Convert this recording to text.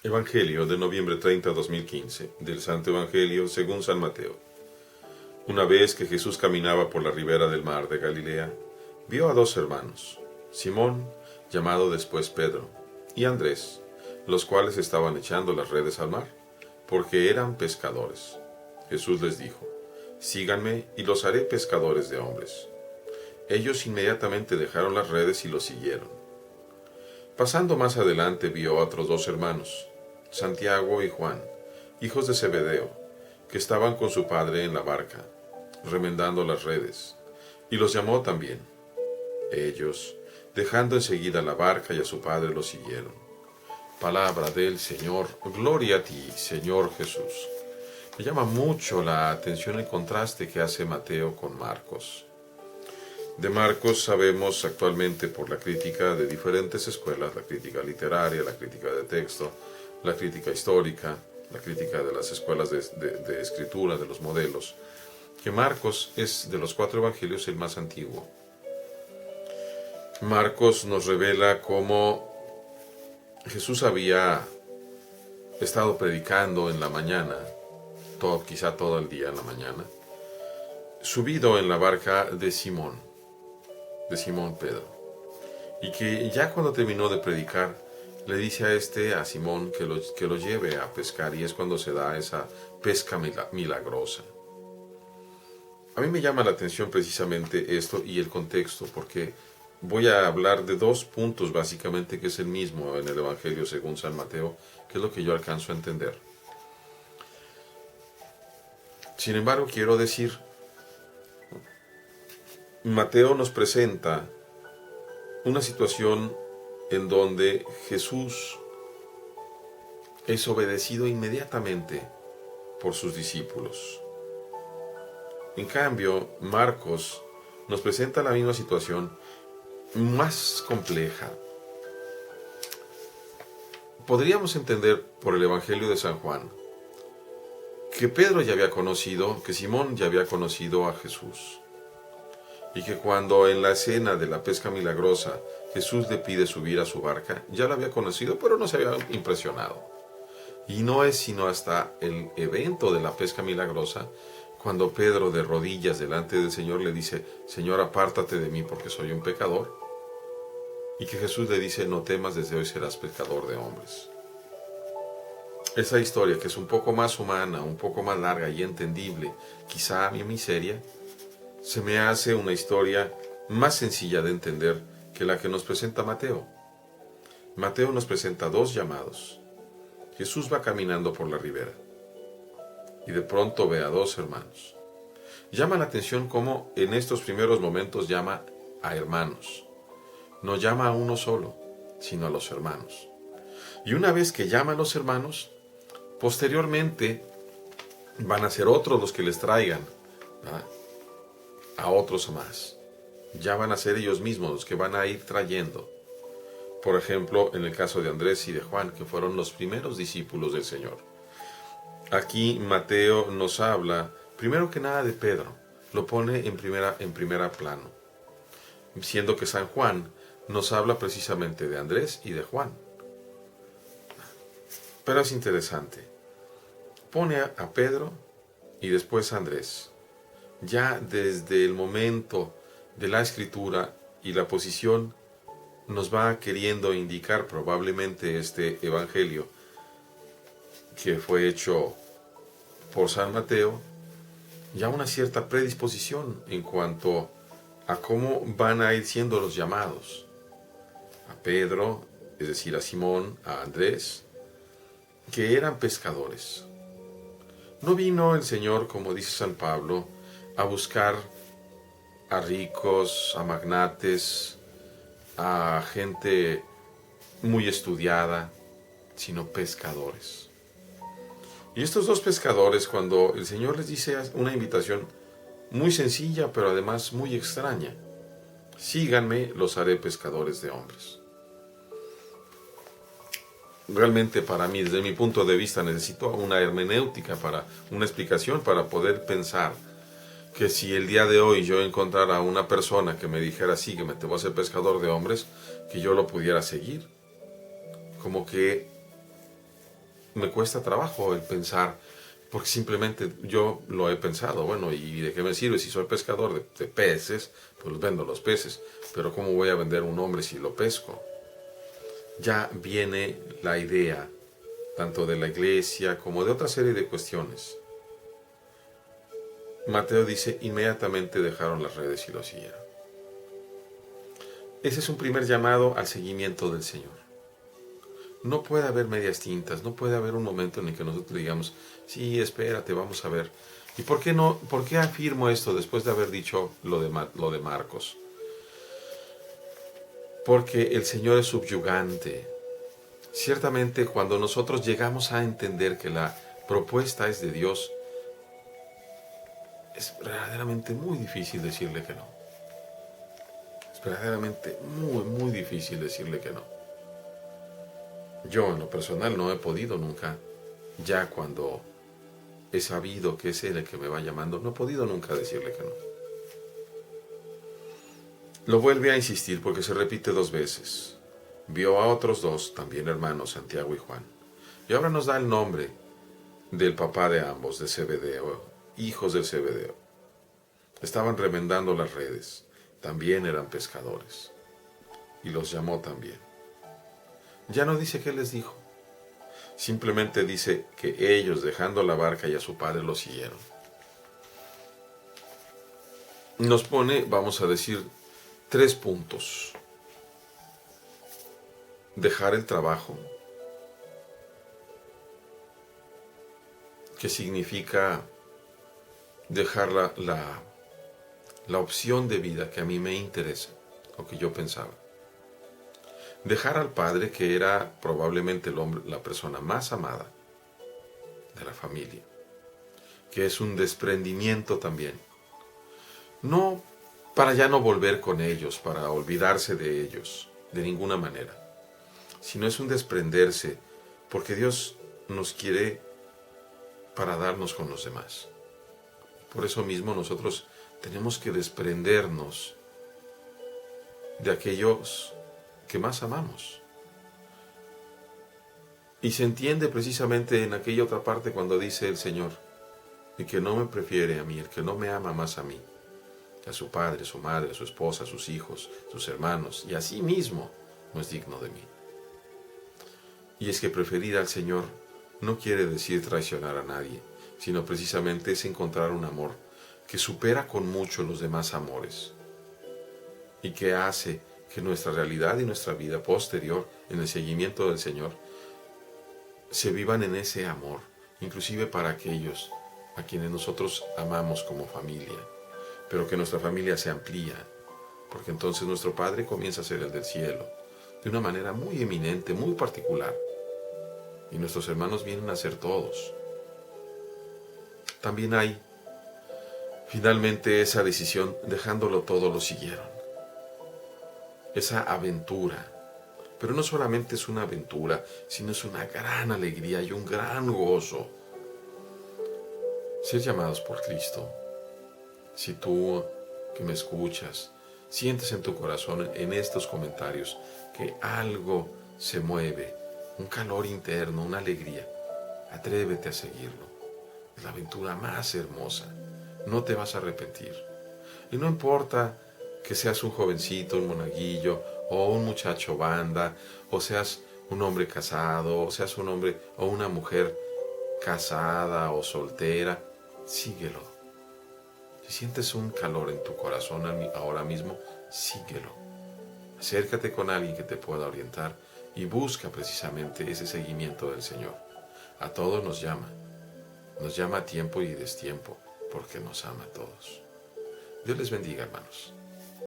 Evangelio de noviembre 30, 2015, del Santo Evangelio según San Mateo. Una vez que Jesús caminaba por la ribera del mar de Galilea, vio a dos hermanos, Simón, llamado después Pedro, y Andrés, los cuales estaban echando las redes al mar, porque eran pescadores. Jesús les dijo: síganme y los haré pescadores de hombres. Ellos inmediatamente dejaron las redes y lo siguieron. Pasando más adelante vio a otros dos hermanos, Santiago y Juan, hijos de Zebedeo, que estaban con su padre en la barca, remendando las redes, y los llamó también. Ellos, dejando enseguida la barca y a su padre, lo siguieron. Palabra del Señor. Gloria a ti, Señor Jesús. Me llama mucho la atención el contraste que hace Mateo con Marcos. De Marcos sabemos actualmente por la crítica de diferentes escuelas, la crítica literaria, la crítica de texto, la crítica histórica, la crítica de las escuelas de escritura, de los modelos, que Marcos es de los cuatro evangelios el más antiguo. Marcos nos revela cómo Jesús había estado predicando en la mañana, quizá todo el día en la mañana, subido en la barca de Simón Pedro, y que ya cuando terminó de predicar, le dice a Simón que lo lleve a pescar, y es cuando se da esa pesca milagrosa. A mí me llama la atención precisamente esto y el contexto, porque voy a hablar de dos puntos básicamente, que es el mismo en el Evangelio según San Mateo, que es lo que yo alcanzo a entender. Sin embargo, quiero decir, Mateo nos presenta una situación en donde Jesús es obedecido inmediatamente por sus discípulos. En cambio, Marcos nos presenta la misma situación más compleja. Podríamos entender por el Evangelio de San Juan que Pedro ya había conocido, que Simón ya había conocido a Jesús, y que cuando en la escena de la pesca milagrosa Jesús le pide subir a su barca, ya la había conocido, pero no se había impresionado. Y no es sino hasta el evento de la pesca milagrosa, cuando Pedro, de rodillas delante del Señor, le dice: Señor, apártate de mí porque soy un pecador, y que Jesús le dice: no temas, desde hoy serás pescador de hombres. Esa historia, que es un poco más humana, un poco más larga y entendible, quizá a mi miseria, se me hace una historia más sencilla de entender que la que nos presenta Mateo. Mateo nos presenta dos llamados. Jesús va caminando por la ribera y de pronto ve a dos hermanos. Llama la atención cómo en estos primeros momentos llama a hermanos. No llama a uno solo, sino a los hermanos. Y una vez que llama a los hermanos, posteriormente van a ser otros los que les traigan, ¿verdad?, a otros más. Ya van a ser ellos mismos los que van a ir trayendo. Por ejemplo, en el caso de Andrés y de Juan, que fueron los primeros discípulos del Señor. Aquí Mateo nos habla, primero que nada, de Pedro. Lo pone en primera plano, siendo que San Juan nos habla precisamente de Andrés y de Juan. Pero es interesante. Pone a Pedro y después a Andrés. Ya desde el momento de la escritura y la posición nos va queriendo indicar probablemente este evangelio que fue hecho por San Mateo, ya una cierta predisposición en cuanto a cómo van a ir siendo los llamados. A Pedro, es decir, a Simón, a Andrés, que eran pescadores. No vino el Señor, como dice San Pablo, a buscar a ricos, a magnates, a gente muy estudiada, sino pescadores. Y estos dos pescadores, cuando el Señor les dice una invitación muy sencilla, pero además muy extraña: síganme, los haré pescadores de hombres. Realmente, para mí, desde mi punto de vista, necesito una hermenéutica, una explicación para poder pensar que si el día de hoy yo encontrara a una persona que me dijera: sígueme, te voy a ser pescador de hombres, que yo lo pudiera seguir. Como que me cuesta trabajo el pensar, porque simplemente yo lo he pensado, bueno, ¿y de qué me sirve si soy pescador de peces? Pues vendo los peces, pero ¿cómo voy a vender un hombre si lo pesco? Ya viene la idea, tanto de la iglesia como de otra serie de cuestiones. Mateo dice, inmediatamente dejaron las redes y lo siguieron. Ese es un primer llamado al seguimiento del Señor. No puede haber medias tintas, no puede haber un momento en el que nosotros digamos, sí, espérate, vamos a ver. ¿Y por qué no? ¿Por qué afirmo esto después de haber dicho lo de Marcos? Porque el Señor es subyugante. Ciertamente, cuando nosotros llegamos a entender que la propuesta es de Dios, es verdaderamente muy difícil decirle que no. Es verdaderamente muy difícil decirle que no. Yo, en lo personal, no he podido nunca, ya cuando he sabido que es Él el que me va llamando, no he podido nunca decirle que no. Lo vuelve a insistir porque se repite 2 veces. Vio a otros 2, también hermanos, Santiago y Juan. Y ahora nos da el nombre del papá de ambos, de Zebedeo, hijos de Zebedeo. Estaban remendando las redes, también eran pescadores. Y los llamó también. Ya no dice qué les dijo. Simplemente dice que ellos, dejando la barca y a su padre, lo siguieron. Nos pone, vamos a decir, 3 puntos. Dejar el trabajo, que significa dejar la opción de vida que a mí me interesa, o que yo pensaba. Dejar al padre, que era probablemente el hombre, la persona más amada de la familia, que es un desprendimiento también. No para ya no volver con ellos, para olvidarse de ellos, de ninguna manera, sino es un desprenderse, porque Dios nos quiere para darnos con los demás. Por eso mismo nosotros tenemos que desprendernos de aquellos que más amamos. Y se entiende precisamente en aquella otra parte cuando dice el Señor, el que no me prefiere a mí, el que no me ama más a mí, a su padre, a su madre, a su esposa, a sus hijos, sus hermanos, y a sí mismo, no es digno de mí. Y es que preferir al Señor no quiere decir traicionar a nadie, sino precisamente es encontrar un amor que supera con mucho los demás amores y que hace que nuestra realidad y nuestra vida posterior en el seguimiento del Señor se vivan en ese amor, inclusive para aquellos a quienes nosotros amamos como familia, pero que nuestra familia se amplía, porque entonces nuestro Padre comienza a ser el del cielo, de una manera muy eminente, muy particular, y nuestros hermanos vienen a ser todos. También hay finalmente esa decisión, dejándolo todo, lo siguieron. Esa aventura, pero no solamente es una aventura, sino es una gran alegría y un gran gozo. Ser llamados por Cristo. Si tú que me escuchas, sientes en tu corazón, en estos comentarios, que algo se mueve, un calor interno, una alegría, atrévete a seguirlo. Es la aventura más hermosa. No te vas a arrepentir. Y no importa que seas un jovencito, un monaguillo, o un muchacho banda, o seas un hombre casado, o seas un hombre o una mujer casada o soltera, síguelo. Si sientes un calor en tu corazón ahora mismo, síguelo. Acércate con alguien que te pueda orientar y busca precisamente ese seguimiento del Señor. A todos nos llama a tiempo y destiempo, porque nos ama a todos. Dios les bendiga, hermanos.